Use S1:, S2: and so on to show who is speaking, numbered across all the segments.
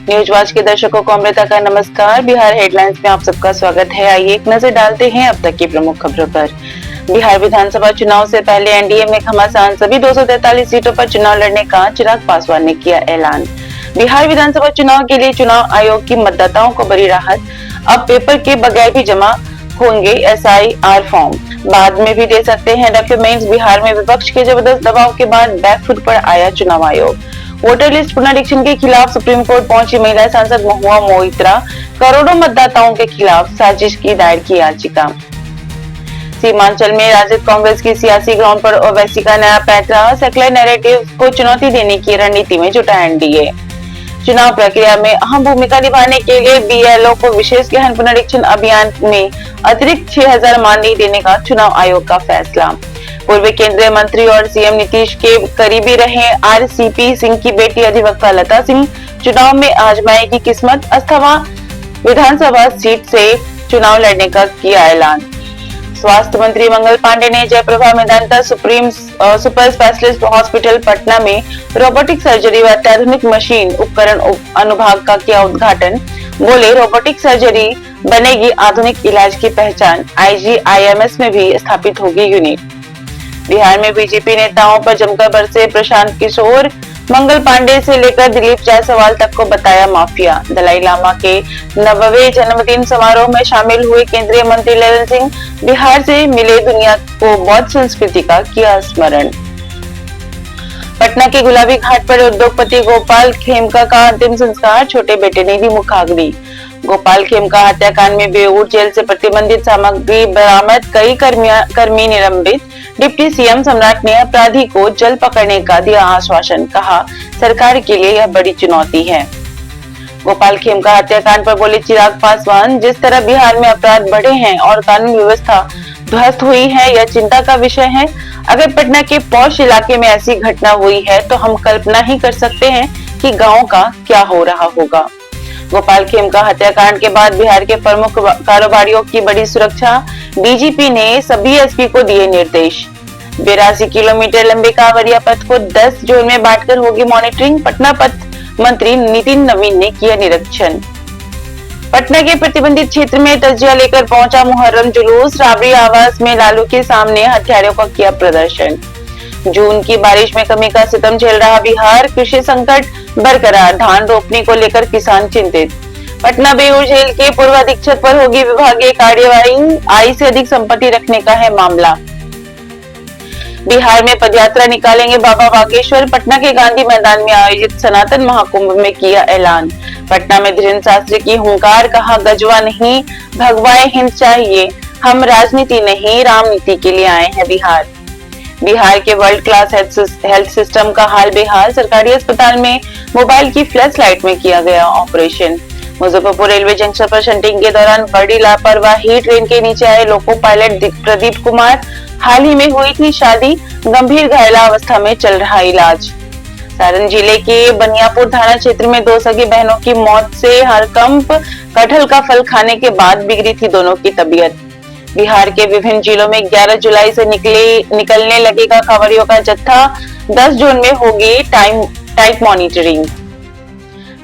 S1: News watch के दर्शकों को अमृता का नमस्कार। बिहार हेडलाइंस में आप सबका स्वागत है। आइए एक नजर डालते हैं अब तक की प्रमुख खबरों पर। बिहार विधानसभा चुनाव से पहले एनडीए में घमासान, सभी 243 सीटों पर चुनाव लड़ने का चिराग पासवान ने किया ऐलान। बिहार विधानसभा चुनाव के लिए चुनाव आयोग की मतदाताओं को बड़ी राहत, अब पेपर के बगैर भी जमा होंगे SIR फॉर्म, बाद में भी दे सकते हैं डॉक्यूमेंट्स। बिहार में विपक्ष के जबरदस्त दबाव के बाद बैकफुट पर आया चुनाव आयोग। वोटर लिस्ट पुनरीक्षण के खिलाफ सुप्रीम कोर्ट पहुंची महिला सांसद महुआ मोइत्रा, करोड़ों मतदाताओं के खिलाफ साजिश की दायर की याचिका। सीमांचल में राजद कांग्रेस की सियासी ग्राउंड पर ओवैसी का नया पैंतरा, सेक्युलर नैरेटिव को चुनौती देने की रणनीति में जुटा एनडीए। चुनाव प्रक्रिया में अहम भूमिका निभाने के लिए BLO को विशेष गहन पुनरीक्षण अभियान में अतिरिक्त 6000 मानदेय देने का चुनाव आयोग का फैसला। पूर्व केंद्रीय मंत्री और सीएम नीतीश के करीबी रहे RCP सिंह की बेटी अधिवक्ता लता सिंह चुनाव में आजमाएगी किस्मत, अस्थावा विधानसभा सीट से चुनाव लड़ने का किया ऐलान। स्वास्थ्य मंत्री मंगल पांडे ने Jayprabha Medanta super specialist hospital Patna में रोबोटिक सर्जरी व अत्याधुनिक मशीन उपकरण अनुभाग का किया उद्घाटन। बोले, रोबोटिक सर्जरी बनेगी आधुनिक इलाज की पहचान, IGIMS में भी स्थापित होगी यूनिट। बिहार में बीजेपी नेताओं पर जमकर बरसे प्रशांत किशोर, मंगल पांडे से लेकर दिलीप जायसवाल तक को बताया माफिया। दलाई लामा के 90वें जन्मदिन समारोह में शामिल हुए केंद्रीय मंत्री ललन सिंह, बिहार से मिले दुनिया को बौद्ध संस्कृति का किया स्मरण। पटना के गुलाबी घाट पर उद्योगपति गोपाल खेमका का अंतिम संस्कार, छोटे बेटे ने दी मुखाग्नि। गोपाल खेमका हत्याकांड में बेऊर जेल से प्रतिबंधित सामग्री बरामद, कई कर्मी निलंबित। डिप्टी सीएम सम्राट ने अपराधी को जल्द पकड़ने का दिया आश्वासन, कहा सरकार के लिए यह बड़ी चुनौती है। गोपाल खेमका हत्याकांड पर बोले चिराग पासवान, जिस तरह बिहार में अपराध बढ़े हैं और कानून व्यवस्था ध्वस्त हुई है, यह चिंता का विषय है। अगर पटना के पौष इलाके में ऐसी घटना हुई है तो हम कल्पना ही कर सकते हैं कि गाँव का क्या हो रहा होगा। गोपाल खेमका हत्याकांड के बाद बिहार के प्रमुख कारोबारियों की बड़ी सुरक्षा, डीजीपी ने सभी एसपी को दिए निर्देश। 82 किलोमीटर लंबे कांवरिया पथ को 10 जोन में बांटकर होगी मॉनिटरिंग, पटना पथ मंत्री नितिन नवीन ने किया निरीक्षण। पटना के प्रतिबंधित क्षेत्र में तजिया लेकर पहुंचा मुहर्रम जुलूस, राबड़ी आवास में लालू के सामने हथियारों का किया प्रदर्शन। जून की बारिश में कमी का सितम झेल रहा बिहार, कृषि संकट बरकरार, धान रोपने को लेकर किसान चिंतित। पटना बेऊर जेल के पूर्व अधीक्षक पर होगी विभागीय कार्यवाही, आय से अधिक संपत्ति रखने का है मामला। बिहार में पदयात्रा निकालेंगे बाबा बागेश्वर, पटना के गांधी मैदान में आयोजित सनातन महाकुंभ में किया ऐलान। पटना में धीरेन्द्र शास्त्री की हुंकार, कहा गजवा नहीं भगवाए हिंद चाहिए, हम राजनीति नहीं रामनीति के लिए आए हैं बिहार। बिहार के वर्ल्ड क्लास हेल्थ सिस्टम का हाल बेहाल, सरकारी अस्पताल में मोबाइल की फ्लैश लाइट में किया गया ऑपरेशन। मुजफ्फरपुर रेलवे जंक्शन पर शंटिंग के दौरान बड़ी लापरवाही, ट्रेन के नीचे आए लोको पायलट प्रदीप कुमार, हाल ही में हुई थी शादी, गंभीर घायला अवस्था में चल रहा इलाज। सारण जिले के बनियापुर थाना क्षेत्र में 2 सगी बहनों की मौत से हड़कंप, कटहल का फल खाने के बाद बिगड़ी थी दोनों की तबीयत। बिहार के विभिन्न जिलों में 11 जुलाई से निकलने लगेगा कांवरियों का जत्था, 10 जोन में होगी टाइप मॉनिटरिंग।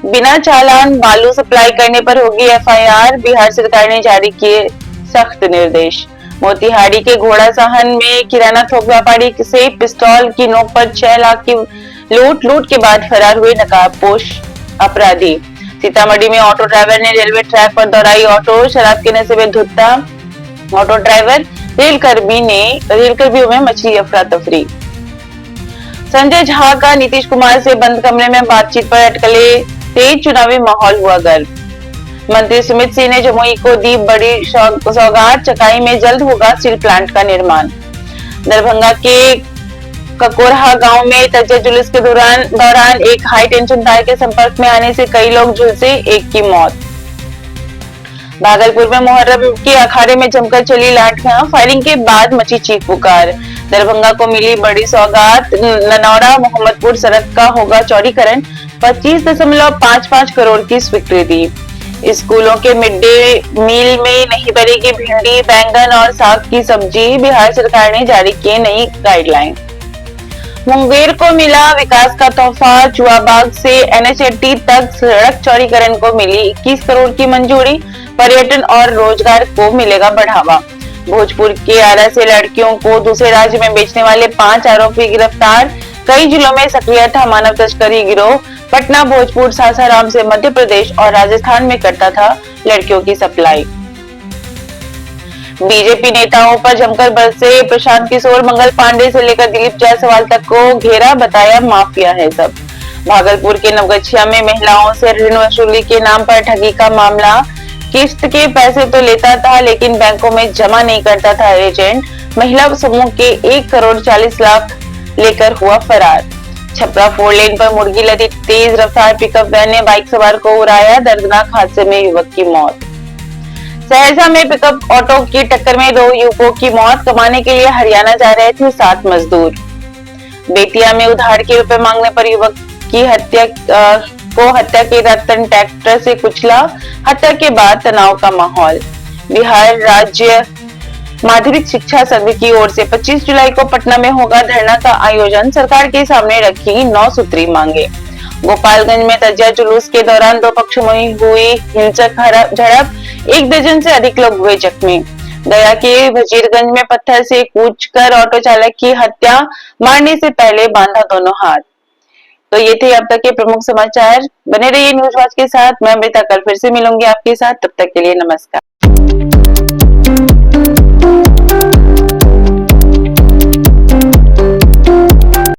S1: बिना चालान बालू सप्लाई करने पर होगी FIR, बिहार सरकार ने जारी किए सख्त निर्देश। मोतिहारी के घोड़ा साहन में किराना थोक व्यापारी से पिस्तौल की नोक पर 6 लाख की लूट के बाद फरार हुए नकाबपोश अपराधी। सीतामढ़ी में ऑटो ड्राइवर ने रेलवे ट्रैक पर दौड़ाई ऑटो, शराब के नशे में धुत्ता ऑटो ड्राइवर, रेलकर्मियों में मची अफरा तफरी। संजय झा का नीतीश कुमार से बंद कमरे में बातचीत पर अटकले, तेज चुनावी माहौल हुआ गर्म। मंत्री सुमित सिंह ने जमुई को दी बड़ी सौगात, चकाई में जल्द होगा स्टील प्लांट का निर्माण। दरभंगा के ककोरहा गांव में तजिया जुलूस के दौरान एक हाई टेंशन तार के संपर्क में आने से कई लोग झुलसे, एक की मौत। भागलपुर में मुहर्रम के अखाड़े में जमकर चली लाठियां, फायरिंग के बाद मची चीख पुकार। दरभंगा को मिली बड़ी सौगात, ननौरा मोहम्मदपुर सड़क का होगा चौड़ीकरण, 25.55 करोड़ की स्वीकृति। स्कूलों के मिड डे मील में नहीं बनेगी भिंडी, बैंगन और साग की सब्जी, बिहार सरकार ने जारी किए नई गाइडलाइन। मुंगेर को मिला विकास का तोहफा, चुआबाग से NH80 तक सड़क चौड़ीकरण को मिली 21 करोड़ की मंजूरी, पर्यटन और रोजगार को मिलेगा बढ़ावा। भोजपुर के आरा से लड़कियों को दूसरे राज्य में बेचने वाले 5 आरोपी गिरफ्तार, कई जिलों में सक्रिय था मानव तस्करी गिरोह। पटना, भोजपुर, सासाराम से मध्य प्रदेश और राजस्थान में करता था लड़कियों की सप्लाई। बीजेपी नेताओं पर जमकर बरसे प्रशांत किशोर, मंगल पांडे से लेकर दिलीप जायसवाल तक को घेरा, बताया माफिया है सब। भागलपुर के नवगछिया में महिलाओं से ऋण वसूली के नाम पर ठगी का मामला, किस्त के पैसे तो लेता था लेकिन बैंकों में जमा नहीं करता था एजेंट, महिला समूह के 1 करोड़ 40 लाख लेकर हुआ फरार। छपरा 4 लेन पर मुर्गी लदी तेज रफ्तार पिकअप वैन ने बाइक सवार को उड़ाया, दर्दनाक हादसे में युवक की मौत। सहरसा में पिकअप ऑटो की टक्कर में 2 युवकों की मौत, कमाने के लिए हरियाणा जा रहे थे 7 मजदूर। बेतिया में उधार के रुपए मांगने पर युवक की हत्या के रतन ट्रैक्टर से कुचला, हत्या के बाद तनाव का माहौल। बिहार राज्य माध्यमिक शिक्षा संघ की ओर से 25 जुलाई को पटना में होगा धरना का आयोजन, सरकार के सामने रखी 9 सूत्री मांगे। गोपालगंज में तजिया जुलूस के दौरान 2 पक्षों में हुई हिंसक झड़प, 1 दर्जन से अधिक लोग हुए जख्मी। गया के वजीरगंज में पत्थर से कूचकर ऑटो चालक की हत्या, मारने से पहले बांधा दोनों हाथ। तो ये थे अब तक के प्रमुख समाचार। बने रहिए न्यूज वॉच के साथ। मैं अमृता कल फिर से मिलूंगी आपके साथ, तब तक के लिए नमस्कार।